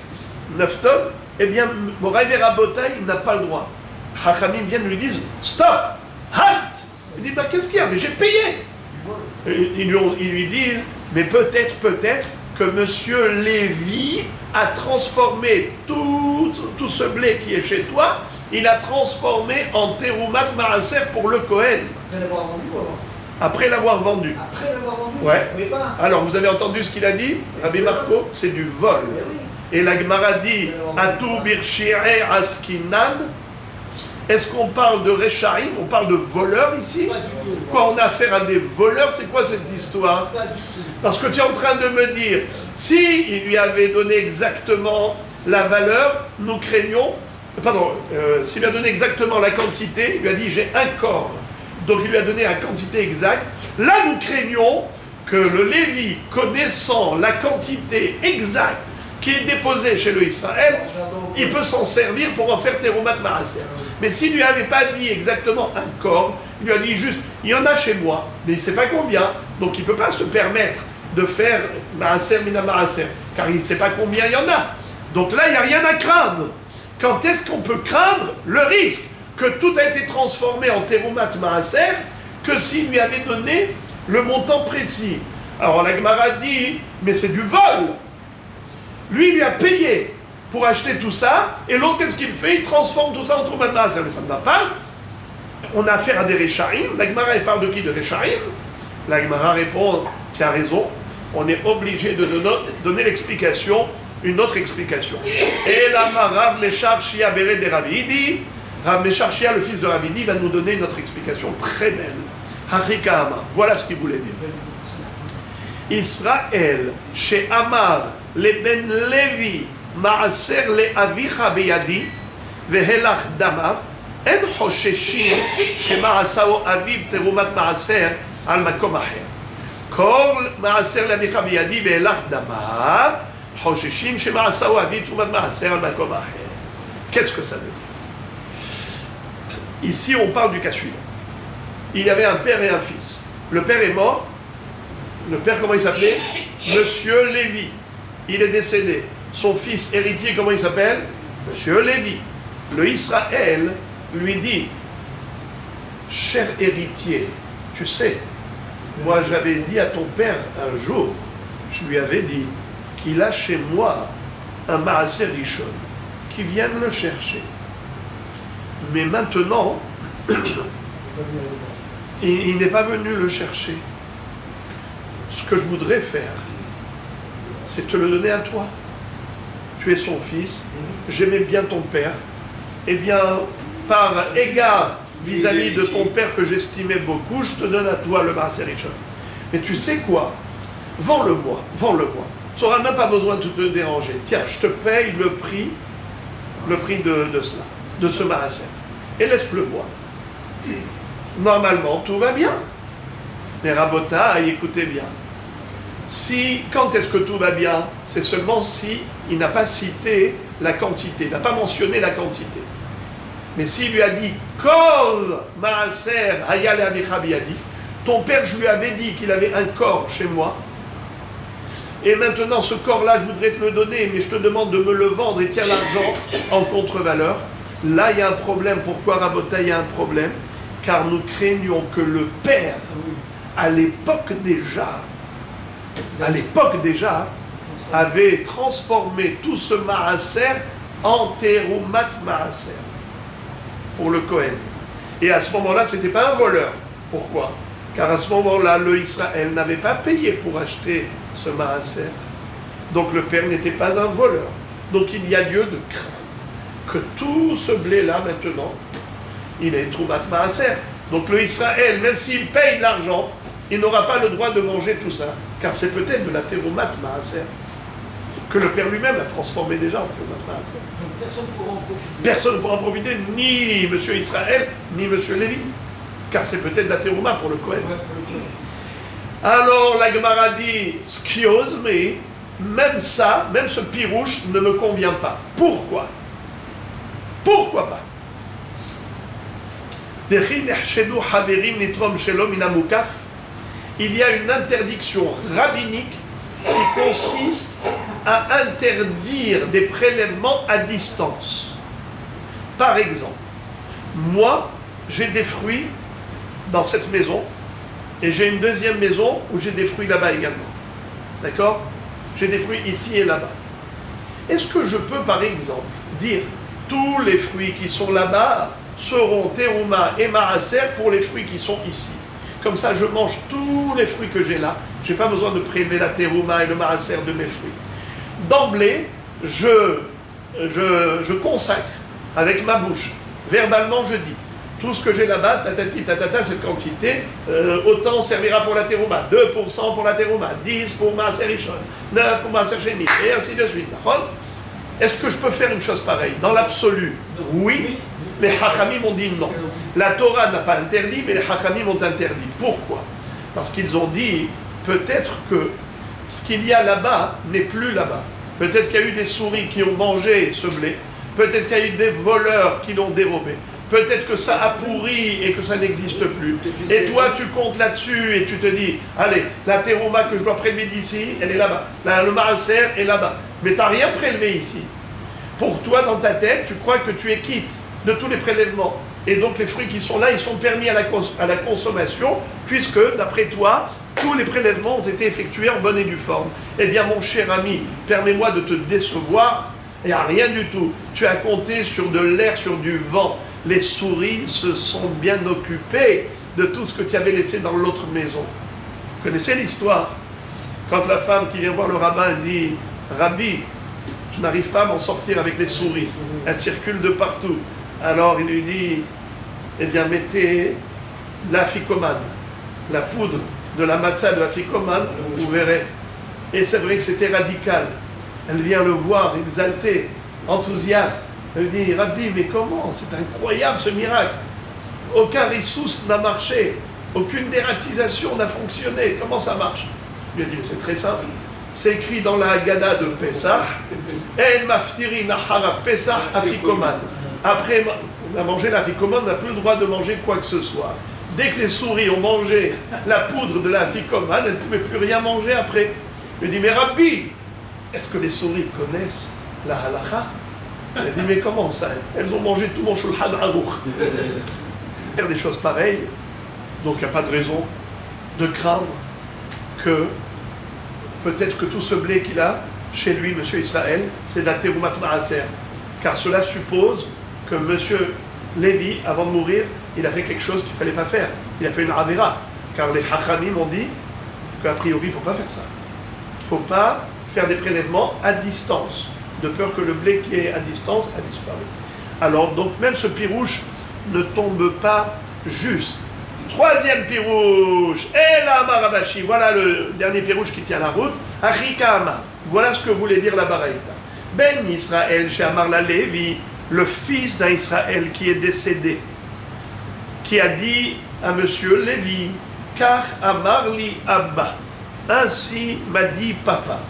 9 tonnes. Eh bien, Moraï Rabotai, il n'a pas le droit. Hachamim viennent lui disent, stop, halt. Il dit, bah, qu'est-ce qu'il y a? Mais j'ai payé. Ils lui disent, mais peut-être que monsieur Lévi a transformé tout ce blé qui est chez toi, il a transformé en terumat maaser pour le Kohen. Après l'avoir vendu ou avant? Après l'avoir vendu. Après l'avoir vendu? Ouais. Mais pas. Alors, vous avez entendu ce qu'il a dit, Rabbi Marco? C'est du vol. Oui. Et la Gemara dit, Atou birshirei askinan. Est-ce qu'on parle de Rechaim? On parle de voleurs ici? Quoi, on a affaire à des voleurs? C'est quoi cette histoire? Parce que tu es en train de me dire, si il lui avait donné exactement la valeur, nous craignons, s'il lui a donné exactement la quantité, il lui a dit j'ai un corps, donc il lui a donné la quantité exacte, là nous craignons que le Lévi, connaissant la quantité exacte qui est déposée chez le Israël, il peut s'en servir pour en faire terumat maaser. Mais s'il ne lui avait pas dit exactement un corps, il lui a dit juste, il y en a chez moi, mais il ne sait pas combien, donc il ne peut pas se permettre de faire maaser mina maaser, car il ne sait pas combien il y en a. Donc là, il n'y a rien à craindre. Quand est-ce qu'on peut craindre le risque que tout a été transformé en terumat maaser que s'il lui avait donné le montant précis? Alors la Gemara dit, mais c'est du vol. Lui, il lui a payé pour acheter tout ça, et l'autre, qu'est-ce qu'il fait? Il transforme tout ça en terumat maaser. Mais ça ne va pas. On a affaire à des Rechaim. La Gemara, elle parle de qui? De Rechaim. La Gemara répond, tu as raison, on est obligé de donner l'explication, une autre explication. Et la Rav Meshar Shia Beret de Ravidi, Rav Meshar Shia, le fils de Ravidi, va nous donner une autre explication très belle. Hachikahama, voilà ce qu'il voulait dire. Israël, chez Amar, le Ben Levi, Maaser le Avicha Beyadi, Vehelach Damar, En Hosheshim, Shema'asao Aviv Terumat Maaser, Al Makom Acher. Kol Maaser le Avicha Beyadi, Vehelach Damar, Hosheshim, Shema'asao Aviv Terumat Maaser, Al Makom Acher. Qu'est-ce que ça veut dire? Ici, on parle du cas suivant. Il y avait un père et un fils. Le père est mort. Le père, comment il s'appelait? Monsieur Lévi. Il est décédé. Son fils héritier, comment il s'appelle? Monsieur Lévi. Le Israël lui dit, cher héritier, tu sais, moi j'avais dit à ton père un jour, je lui avais dit qu'il a chez moi un Maaser Rishon, qui vienne le chercher. Mais maintenant, il n'est pas venu le chercher. Ce que je voudrais faire, c'est te le donner à toi. Tu es son fils, j'aimais bien ton père. Eh bien, par égard vis-à-vis de ton père que j'estimais beaucoup, je te donne à toi le Maaser Rishon. Mais tu sais quoi? Vends-le-moi, vends-le-moi. Tu n'auras même pas besoin de te déranger. Tiens, je te paye le prix de cela, de ce Maaser. Et laisse-le moi. Normalement, tout va bien. Mais Rabotai, écoutez bien. Quand est-ce que tout va bien? C'est seulement si il n'a pas cité la quantité, il n'a pas mentionné la quantité. Mais s'il lui a dit Kol Maaser Hayale Amicha Biyadi, ton père, je lui avais dit qu'il avait un corps chez moi, et maintenant ce corps-là, je voudrais te le donner, mais je te demande de me le vendre et tiens l'argent en contre-valeur. Là, il y a un problème. Pourquoi, Rabotai, il y a un problème? Car nous craignons que le père, à l'époque déjà, avait transformé tout ce Maaser en Terumat Maaser pour le Kohen. Et à ce moment-là, ce n'était pas un voleur. Pourquoi? Car à ce moment-là, le Israël n'avait pas payé pour acheter ce Maaser. Donc le père n'était pas un voleur. Donc il y a lieu de craindre que tout ce blé-là, maintenant, il est Terumat Maaser. Donc le Israël, même s'il paye l'argent, il n'aura pas le droit de manger tout ça, car c'est peut-être de la Terumat Maaser que le père lui-même a transformé déjà en Terumat Maaser. Donc personne ne pourra en profiter. Personne ne pourra en profiter, ni M. Israël, ni M. Lévi, car c'est peut-être de la Terumat pour le Kohen. Alors la Gemara dit, excuse me, même ça, même ce pirouche ne me convient pas. Pourquoi? Pourquoi pas? Il y a une interdiction rabbinique qui consiste à interdire des prélèvements à distance. Par exemple, moi, j'ai des fruits dans cette maison et j'ai une deuxième maison où j'ai des fruits là-bas également. D'accord? J'ai des fruits ici et là-bas. Est-ce que je peux, par exemple, dire tous les fruits qui sont là-bas seront Teruma et Maaser pour les fruits qui sont ici? Comme ça, je mange tous les fruits que j'ai là. Je n'ai pas besoin de prélever la Teruma et le Maaser de mes fruits. D'emblée, je consacre avec ma bouche. Verbalement, je dis tout ce que j'ai là-bas, tatati, tatata, cette quantité, autant servira pour la Teruma, 2% pour la Teruma, 10% pour Maaser Rishon, 9% pour Maaser Sheni, et ainsi de suite. Est-ce que je peux faire une chose pareille? Dans l'absolu, oui. Les Hachamim ont dit non. La Torah n'a pas interdit, mais les Hachamim ont interdit. Pourquoi? Parce qu'ils ont dit, peut-être que ce qu'il y a là-bas n'est plus là-bas. Peut-être qu'il y a eu des souris qui ont mangé ce blé. Peut-être qu'il y a eu des voleurs qui l'ont dérobé. Peut-être que ça a pourri et que ça n'existe plus. Et toi, tu comptes là-dessus et tu te dis, allez, la Teruma que je dois prélever d'ici, elle est là-bas. Le Maaser est là-bas. Mais tu n'as rien prélevé ici. pour toi, dans ta tête, tu crois que tu es quitte de tous les prélèvements. Et donc les fruits qui sont là, ils sont permis à la consommation, puisque, d'après toi, tous les prélèvements ont été effectués en bonne et due forme. Eh bien, mon cher ami, permets-moi de te décevoir, et à rien du tout. Tu as compté sur de l'air, sur du vent. Les souris se sont bien occupées de tout ce que tu avais laissé dans l'autre maison. Vous connaissez l'histoire? Quand la femme qui vient voir le rabbin dit « Rabbi, je n'arrive pas à m'en sortir avec les souris. Elles circulent de partout. » Alors il lui dit « Eh bien, mettez l'aficomane, la poudre de la matzah de l'aficomane, vous verrez. » Et c'est vrai que c'était radical. Elle vient le voir, exaltée, enthousiaste. Elle dit « Rabbi, mais comment? C'est incroyable ce miracle. Aucun rissous n'a marché. Aucune dératisation n'a fonctionné. Comment ça marche ?» Il lui a dit « C'est très simple. C'est écrit dans la Haggadah de Pessah. El maftiri nahara Pessah afikoman. Après, on a mangé l'afikoman, on n'a plus le droit de manger quoi que ce soit. Dès que les souris ont mangé la poudre de l'afikoman, elles ne pouvaient plus rien manger après. » Il lui dit « Mais Rabbi, est-ce que les souris connaissent la halakha ?» Il a dit « Mais comment ça? Elles ont mangé tout mon shulhan aruch. » Faire des choses pareilles, donc il n'y a pas de raison de craindre que peut-être que tout ce blé qu'il a chez lui, Monsieur Israël, c'est la terumat maaser. Car cela suppose que Monsieur Lévi, avant de mourir, il a fait quelque chose qu'il ne fallait pas faire. Il a fait une avera. Car les hachamim ont dit qu'a priori, il ne faut pas faire ça. Il ne faut pas faire des prélèvements à distance, de peur que le blé qui est à distance a disparu. Alors, donc, même ce pirouche ne tombe pas juste. Troisième pirouche, El Amar Abashi, voilà le dernier pirouche qui tient la route. Achika Amar, voilà ce que voulait dire la Baraïta. Ben Israël, chez Amar la Lévi, le fils d'un Israël qui est décédé, qui a dit à monsieur Lévi, Car Amar li Abba, ainsi m'a dit papa,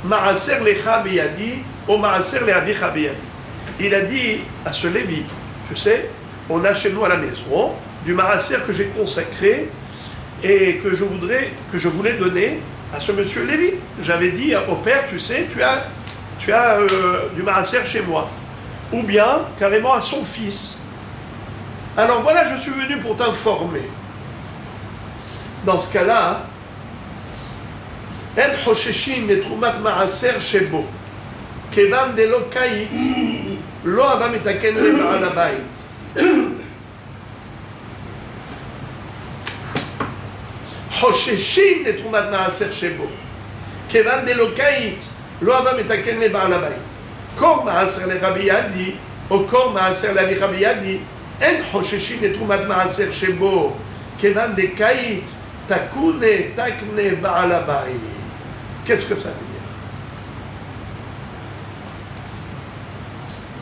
Maaser lecha biyadi, ou Maaser leavicha biyadi. Il a dit à ce Lévi, tu sais, on a chez nous à la maison du maaser que j'ai consacré et que je voulais donner à ce monsieur Lévi. J'avais dit au père, tu sais, tu as du maaser chez moi. Ou bien, carrément à son fils. Alors voilà, je suis venu pour t'informer. Dans ce cas-là, En Hosheshin et Trumat Maaser Shebo, Kevan de lo Kait, lo ava metaken le Baal Habayit. חוששים לתרומת מעשר שבו, כיוון דלא קיץ לא הווה מתקן לבעל הבית. קור מעשר לרבי ידי, או קור מעשר לאביך בידי, אין חוששים לתרומת מעשר שבו, כיוון דקיץ תקונה תקנה בעל הבית. Qu'est-ce que ça veut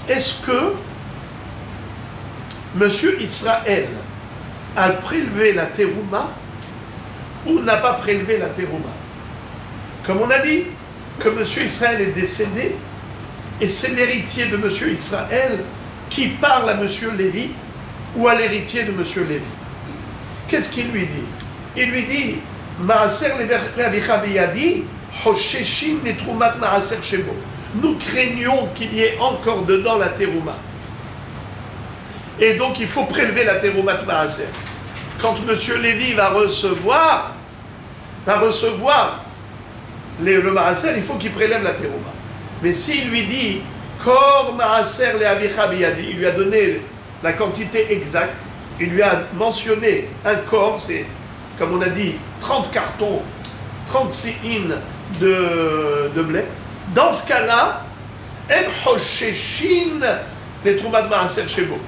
dire? Est-ce que Monsieur Israël a prélevé la terouma ou n'a pas prélevé la terouma? Comme on a dit que M. Israël est décédé, et c'est l'héritier de M. Israël qui parle à M. Lévi ou à l'héritier de M. Lévi. Qu'est-ce qu'il lui dit? Il lui dit Maaser le'avicha biyadi, hosheshin netrumat maaser shebo. Nous craignons qu'il y ait encore dedans la terouma. Et donc il faut prélever la teroumat maaser. Quand M. Lévi va recevoir le maaser, il faut qu'il prélève la terouma. Mais s'il lui dit Kor maaser le'avicha biyadi, il lui a donné la quantité exacte, il lui a mentionné un corps, c'est comme on a dit 30 cartons, 36 in de blé. Dans ce cas-là, En Hosheshin les Trumat Maaser Shebo.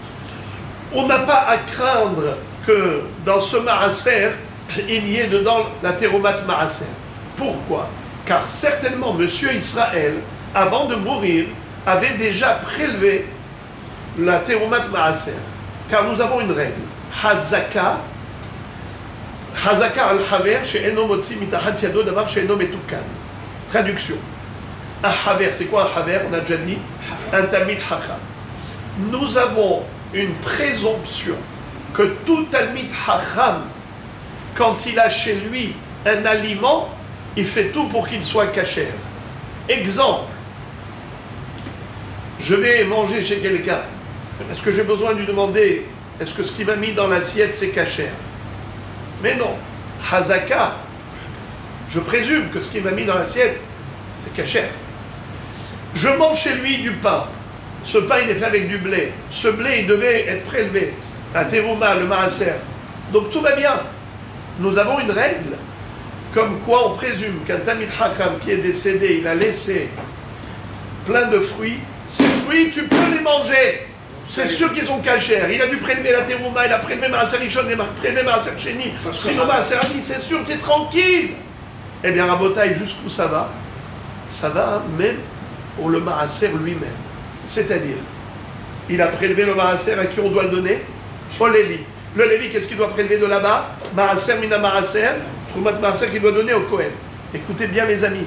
On n'a pas à craindre que dans ce maaser, il y ait dedans la teroumat maaser. Pourquoi? Car certainement, Monsieur Israël, avant de mourir, avait déjà prélevé la teroumat maaser. Car nous avons une règle. Hazaka al-haver she'eno motzi mitachat yado davar she'eno metukan. Traduction. Un haver, c'est quoi un haver? On a déjà dit. Un talmid chacham. Nous avons une présomption que tout talmid chacham, quand il a chez lui un aliment, il fait tout pour qu'il soit kasher. Exemple, je vais manger chez quelqu'un. Est-ce que j'ai besoin de lui demander, est-ce que ce qu'il m'a mis dans l'assiette, c'est cachère? Mais non. Hazaka, je présume que ce qu'il m'a mis dans l'assiette, c'est cachère. Je mange chez lui du pain. Ce pain, il est fait avec du blé. Ce blé, il devait être prélevé. La terouma, le maaser. Donc tout va bien. Nous avons une règle, comme quoi on présume qu'un Tamid Chacham qui est décédé, il a laissé plein de fruits. Ces fruits, tu peux les manger. C'est sûr qu'ils sont cachers. Il a dû prélever la terouma, il a prélevé maaser Rishon, il a prélevé maaser Sheni. Sinon maaser Ani, c'est sûr, c'est tranquille. Eh bien, Rabotaï, jusqu'où ça va? Ça va même pour le maaser lui-même. C'est-à-dire, il a prélevé le maaser à qui on doit le donner? Au Lévi. Le Lévi, qu'est-ce qu'il doit prélever de là-bas? Maaser mina maaser, Troumat maaser qu'il doit donner au Kohen. Écoutez bien les amis,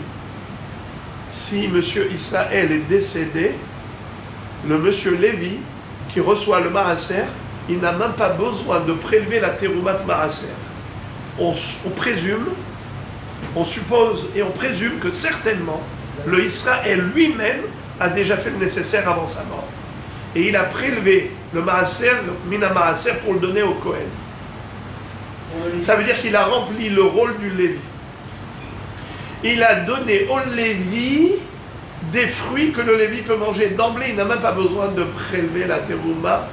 si monsieur Israël est décédé, le monsieur Lévi qui reçoit le maaser, il n'a même pas besoin de prélever la teroumat maaser. On présume, on suppose et on présume que certainement le Israël lui-même a déjà fait le nécessaire avant sa mort. Et il a prélevé le maaser, mina maaser, pour le donner au Kohen. Ça veut dire qu'il a rempli le rôle du Lévi. Il a donné au Lévi des fruits que le Lévi peut manger d'emblée. Il n'a même pas besoin de prélever la terouma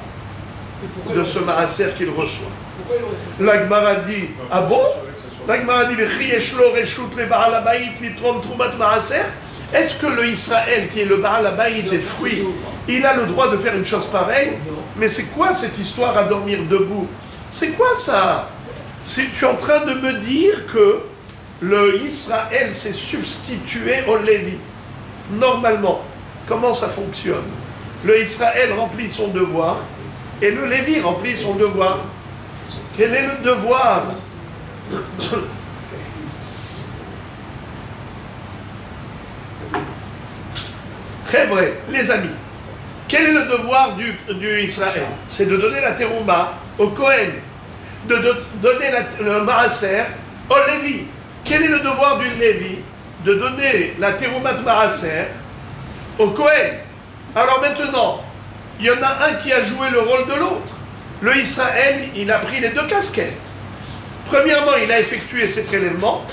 de ce maaser qu'il reçoit. Pourquoi il aurait fait ça? La Gemara dit, ah bon? La Gemara dit, est-ce que le Israël, qui est le Baal Habayit des fruits, il a le droit de faire une chose pareille? Mais c'est quoi cette histoire à dormir debout? C'est quoi ça? Tu es en train de me dire que le Israël s'est substitué au Lévi. Normalement, comment ça fonctionne? Le Israël remplit son devoir et le Lévi remplit son devoir. Quel est le devoir? Très vrai, les amis. Quel est le devoir du Israël? C'est de donner la terouma au Kohen, de donner le maaser au Lévi. Quel est le devoir du Lévi? De donner la teroumat maaser au Kohen. Alors maintenant, il y en a un qui a joué le rôle de l'autre. Le Israël, il a pris les deux casquettes. Premièrement, il a effectué ses prélèvements,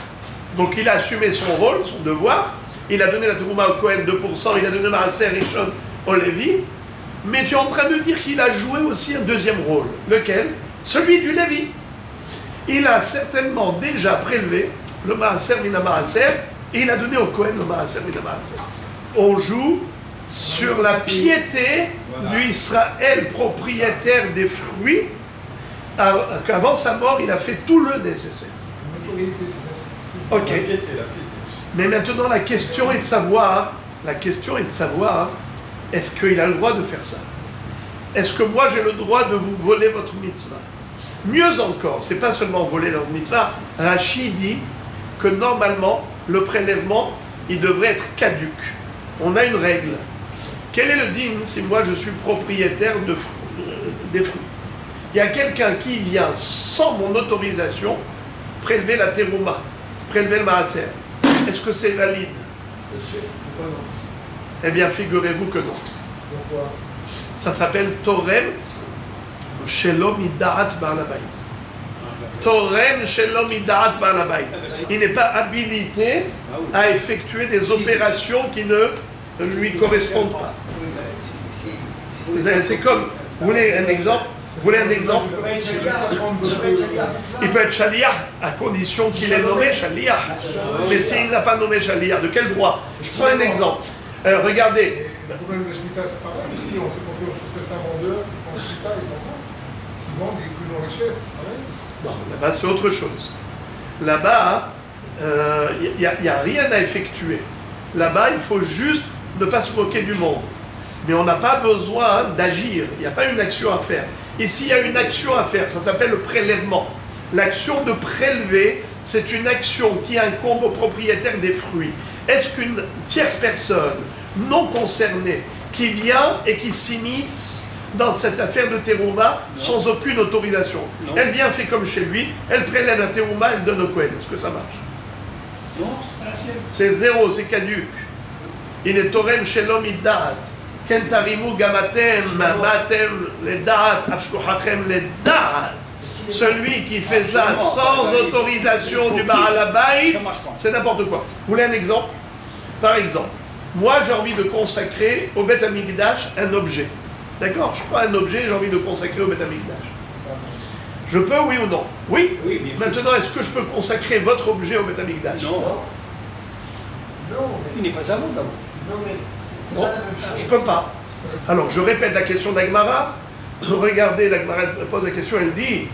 donc il a assumé son rôle, son devoir. Il a donné la terouma au Kohen 2%, il a donné maaser Rishon au Lévi. Mais tu es en train de dire qu'il a joué aussi un deuxième rôle. Lequel? Celui du Lévi. Il a certainement déjà prélevé le maaser mina maaser et il a donné au Kohen le maaser mina maaser. On joue sur la piété du Israël propriétaire des fruits. Qu'avant sa mort, il a fait tout le nécessaire. Ok. Mais maintenant, la question est de savoir, est-ce qu'il a le droit de faire ça? Est-ce que moi j'ai le droit de vous voler votre mitzvah? Mieux encore, c'est pas seulement voler leur mitzvah. Rachid dit que normalement, le prélèvement, il devrait être caduc. On a une règle. Quel est le din si moi je suis propriétaire des fruits? Il y a quelqu'un qui vient sans mon autorisation prélever la terouma, prélever le maaser. Est-ce que c'est valide? Pourquoi non? Eh bien, figurez-vous que non. Pourquoi? Ça s'appelle Torem Shelom Idaat Baal Habayit. Torem Shelom Idaat Baal Habayit. Il n'est pas habilité à effectuer des opérations qui ne lui correspondent pas. C'est comme, vous voulez un exemple? Vous voulez un exemple? Il peut être shaliach à condition qu'il ait nommé shaliach. Mais s'il n'a pas nommé shaliach, de quel droit? Je prends un exemple. Regardez. Le problème de la Shemitah, c'est pareil. Si on sait qu'on fait sur certains vendeurs qui font Shemitah, ils s'en vont. Qui vendent et que l'on les achète, c'est pareil. Non, là-bas, c'est autre chose. Là-bas, il n'y a rien à effectuer. Là-bas, il faut juste ne pas se moquer du monde. Mais on n'a pas besoin d'agir. Il n'y a pas une action à faire. Ici, il y a une action à faire. Ça s'appelle le prélèvement. L'action de prélever, c'est une action qui incombe au propriétaire des fruits. Est-ce qu'une tierce personne non concernée qui vient et qui s'immisce dans cette affaire de terouma sans aucune autorisation? Non. Elle vient, fait comme chez lui, elle prélève la terouma, elle donne au Kohen. Est-ce que ça marche? Non. C'est zéro, c'est caduc. Il est torem shelom iddaat. Kentarimu gamatem, matem, les da'at, afshkuhachem, les da'at. Celui qui fait ça sans autorisation du Baal Habayit, c'est n'importe quoi. Vous voulez un exemple? Par exemple, moi j'ai envie de consacrer au Beth Amikdash un objet. D'accord? Je prends un objet, j'ai envie de consacrer au Beth Amikdash. Je peux, oui ou non? Oui. Oui, bien sûr. Maintenant, est-ce que je peux consacrer votre objet au Beth Amikdash? Non, Non, il n'est pas à vous d'abord. non, mais c'est Non, pas la même chose. je peux pas. Alors, je répète la question d'Agmara. Regardez, l'Agmara pose la question, elle dit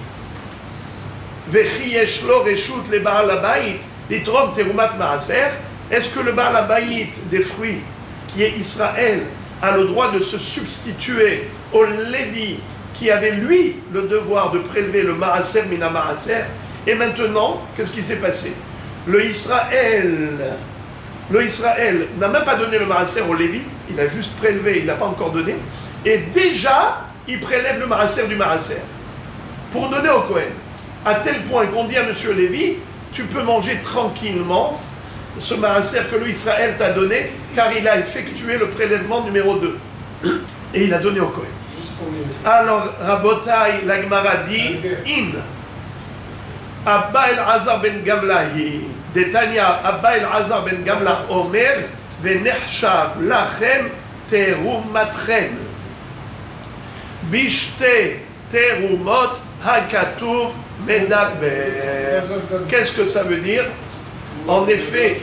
Vechi yesh lo reshut le Baal Habayit litrom terumat maaser. Est-ce que le Baal Habayit des fruits, qui est Israël, a le droit de se substituer au Lévi qui avait lui le devoir de prélever le maaser mina maaser? Et maintenant, qu'est-ce qui s'est passé? Le Israël n'a même pas donné le maaser au Lévi, il a juste prélevé, il n'a pas encore donné, et déjà, il prélève le maaser du maaser pour donner au Kohen. À tel point qu'on dit à M. Lévi, tu peux manger tranquillement ce maaser que le Israël t'a donné, car il a effectué le prélèvement numéro 2. Et il a donné au Kohen. Alors, Rabotai, la Gemara dit, In, Abba el-Azar ben Gamlahi, Detania, Abba el-Azar ben Gamla Omer, Venechshav lachem terumatrem. Bishte terumot hakatuv medaber. Qu'est-ce que ça veut dire? En effet,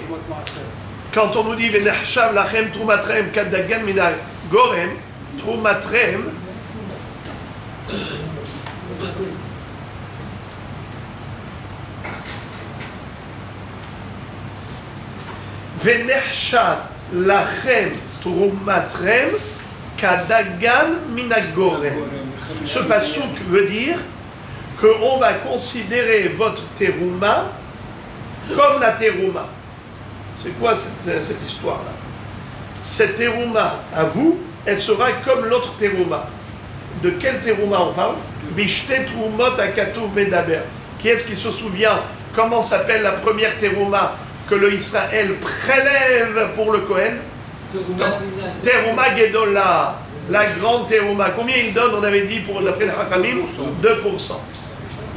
quand on nous dit Venechshav lachem trumatrem kadagan mina gorem, trumatrem, Venechshav lachem trumatrem kadagan minagorem. Ce passouk veut dire qu'on va considérer votre terouma comme la terouma. C'est quoi cette histoire-là? Cette terouma, à vous, elle sera comme l'autre terouma. De quel terouma on parle? Bishte trumot akatuv medaber. Qui est-ce qui se souvient comment s'appelle la première terouma que le Israël prélève pour le Kohen? Terouma Gedola, la grande terouma. Combien il donne? On avait dit pour d'après le Hachamim 2%.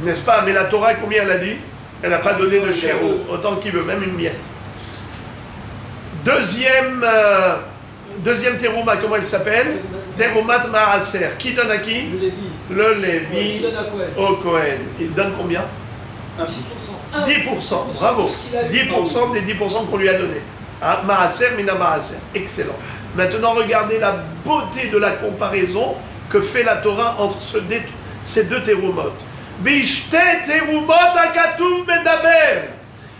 N'est-ce pas? Mais la Torah, combien elle a dit? Elle n'a pas donné de chéro, autant qu'il veut, même une miette. Deuxième terouma, comment elle s'appelle? Teroumat Maaser. Qui donne à qui? Le Lévi. Il donne à Kohen. Au Kohen. Il donne combien? 10%. 10%, bravo. 10% des 10% qu'on lui a donné. Ah, Maaser, Mina Maaser. Excellent. Maintenant, regardez la beauté de la comparaison que fait la Torah entre ces deux teroumot. Bishte terumot akatuv medaber.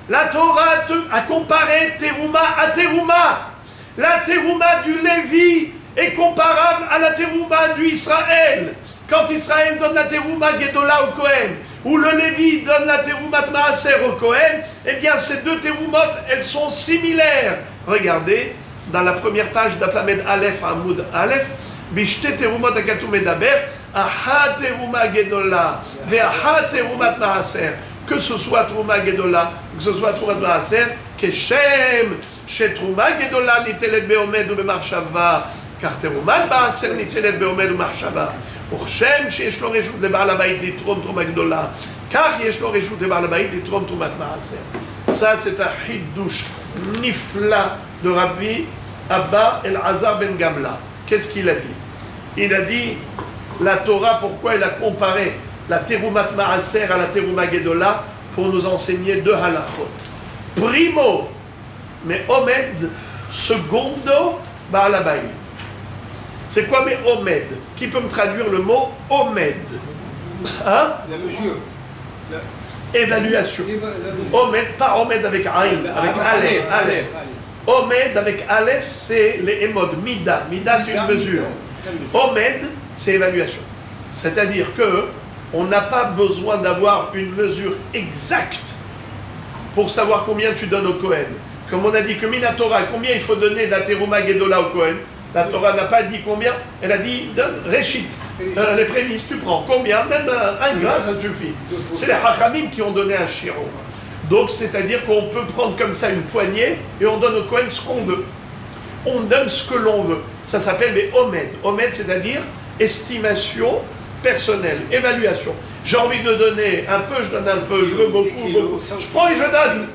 La Torah a comparé terouma à terouma. La terouma du Lévi est comparable à la terouma du Israël. Quand Israël donne la terouma Gedola au Kohen, ou le Lévi donne la teroumat Maaser au Kohen, eh bien ces deux teroumot, elles sont similaires. Regardez, dans la première page d'Aflamed Aleph, Amoud Aleph, Bishte terumot akatuv medaber, aha terouma Gedola, ve aha teroumat Maaser. Que ce soit Trouma Gedola, que ce soit Trouma Maaser, Keshem, chez Trouma Gedola, Nitelet Beomed ou Bemarshava, car Trouma Maaser, Nitelet Beomed ou Marshava. Urchem, שיש לו רשות לבעל הבית לתרום תרומה גדולה, כך יש לו רשות לבעל הבית לתרום תרומת מעשר. Ça, c'est un hiddush nifla de Rabbi Abba el-Azar ben Gamla. Qu'est-ce qu'il a dit? Il a dit, la Torah, pourquoi elle a comparé la terumat maaser à la teruma gedola pour nous enseigner deux halachot. Primo, mais omed, secondo, Baal Habayit. C'est quoi mais omed? Qui peut me traduire le mot omed? Hein? La mesure. Évaluation. Omed, pas omed avec aïn, avec aleph. Aleph. Omed avec aleph, c'est les émodes. Mida. Mida, c'est une mesure. Omed, c'est évaluation. C'est-à-dire que on n'a pas besoin d'avoir une mesure exacte pour savoir combien tu donnes au Kohen. Comme on a dit que Minatora, combien il faut donner de la Teruma Gedola au Kohen? La Torah n'a pas dit combien, elle a dit donne Réchit. Les prémices, tu prends combien? Même un grain, ça suffit. C'est les Hachamim qui ont donné un chiro. Donc, c'est-à-dire qu'on peut prendre comme ça une poignée et on donne au Kohen ce qu'on veut. On donne ce que l'on veut. Ça s'appelle les omed. Omed, c'est-à-dire estimation personnelle, évaluation. J'ai envie de donner un peu, je donne un peu, je veux beaucoup, beaucoup. Je prends et je donne.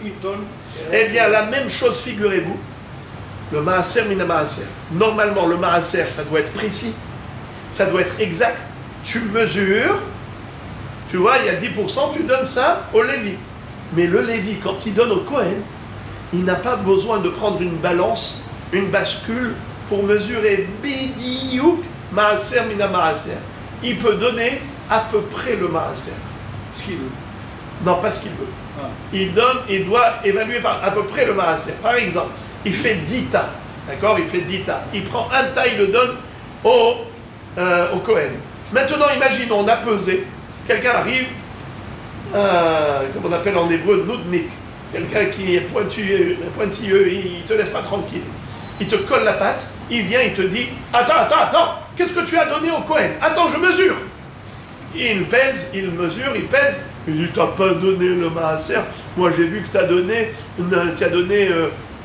Eh bien, la même chose, figurez-vous, le maaser mina maaser. Normalement, le maaser, ça doit être précis, ça doit être exact. Tu mesures, tu vois, il y a 10%, tu donnes ça au Lévi. Mais le Lévi, quand il donne au Kohen, il n'a pas besoin de prendre une balance, une bascule pour mesurer bidiouk maaser mina maaser. Il peut donner à peu près le maaser. Ce qu'il veut. Non, pas ce qu'il veut. Ah. Il doit évaluer à peu près le maaser. Par exemple, il fait 10 tas, d'accord? Il fait 10 tas. Il prend un tas, il le donne au Kohen. Maintenant, imaginons, on a pesé. Quelqu'un arrive, comme on appelle en hébreu, noudnik. Quelqu'un qui est pointilleux, il ne te laisse pas tranquille. Il te colle la patte, il vient, il te dit « Attends, qu'est-ce que tu as donné au Kohen? Attends, je mesure !» Il pèse, il mesure, il pèse. Il dit « T'as pas donné le maaser. Moi, j'ai vu que tu as donné,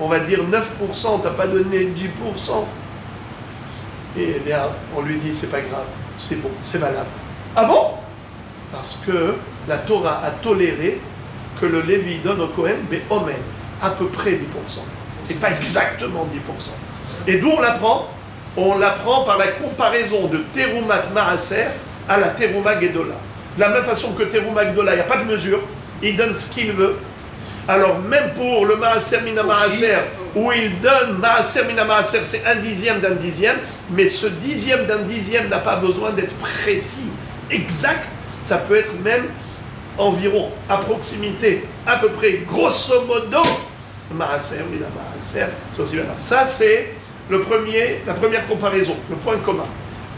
on va dire 9%, t'as pas donné 10%. » Et bien, on lui dit « C'est pas grave, c'est bon, c'est valable. » Ah bon? Parce que la Torah a toléré que le Lévi donne au Kohen, mais omen, à peu près 10%. Et pas exactement 10%. Et d'où on l'apprend? On l'apprend par la comparaison de Terumat Maaser à la Teruma Gedola. De la même façon que Teruma Gedola, il n'y a pas de mesure, il donne ce qu'il veut. Alors même pour le Maaser Mina Maaser, où il donne Maaser Mina Maaser, c'est 1/10 d'un dixième, mais ce 10e d'un dixième n'a pas besoin d'être précis, exact, ça peut être même environ, à proximité, à peu près, grosso modo, Maaser Mina Maaser, c'est aussi valable. Ça c'est la première comparaison, le point commun.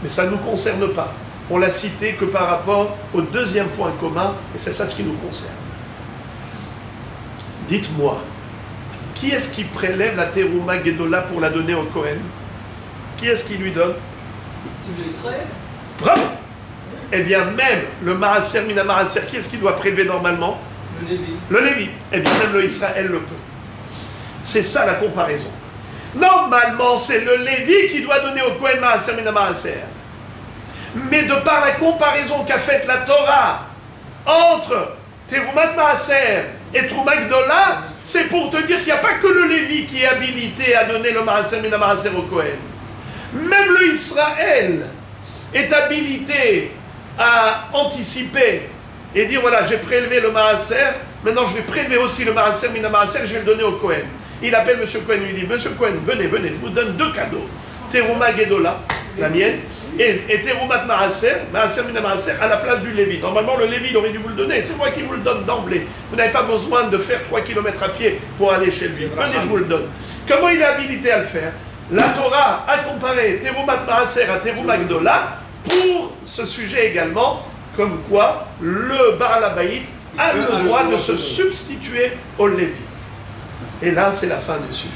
Mais ça ne nous concerne pas. On l'a cité que par rapport au deuxième point commun, et c'est ça ce qui nous concerne. Dites-moi, qui est-ce qui prélève la Teruma Gedola pour la donner au Kohen? Qui est-ce qui lui donne? C'est l'Israël. Bravo! Eh bien, même le Maaser Mina Maaser, qui est-ce qui doit prélever normalement? Le Lévi. Le Lévi. Eh bien, même le Israël le peut. C'est ça la comparaison. Normalement, c'est le Lévi qui doit donner au Kohen Maaser Mina Maaser. Mais de par la comparaison qu'a faite la Torah entre Terumat Maaser et Teruma Gedola, c'est pour te dire qu'il n'y a pas que le Lévi qui est habilité à donner le Maaser Mina Maaser au Kohen. Même le Israël est habilité à anticiper et dire voilà, j'ai prélevé le Maaser, maintenant je vais prélever aussi le Maaser Mina Maaser, je vais le donner au Kohen. Il appelle M. Cohen, lui dit Monsieur Cohen, venez, je vous donne 2 cadeaux. Teruma Gedola, la mienne, et Terumat Maaser, Maaser Mina Maaser, à la place du Lévi. Normalement, le Lévi, il aurait dû vous le donner. C'est moi qui vous le donne d'emblée. Vous n'avez pas besoin de faire 3 km à pied pour aller chez lui. Venez, je vous le donne. Comment il est habilité à le faire? La Torah a comparé Terumat Maaser à Teruma Gedola pour ce sujet également, comme quoi le Baal Habayit a le droit de se substituer au Lévi. Et là, c'est la fin du sujet.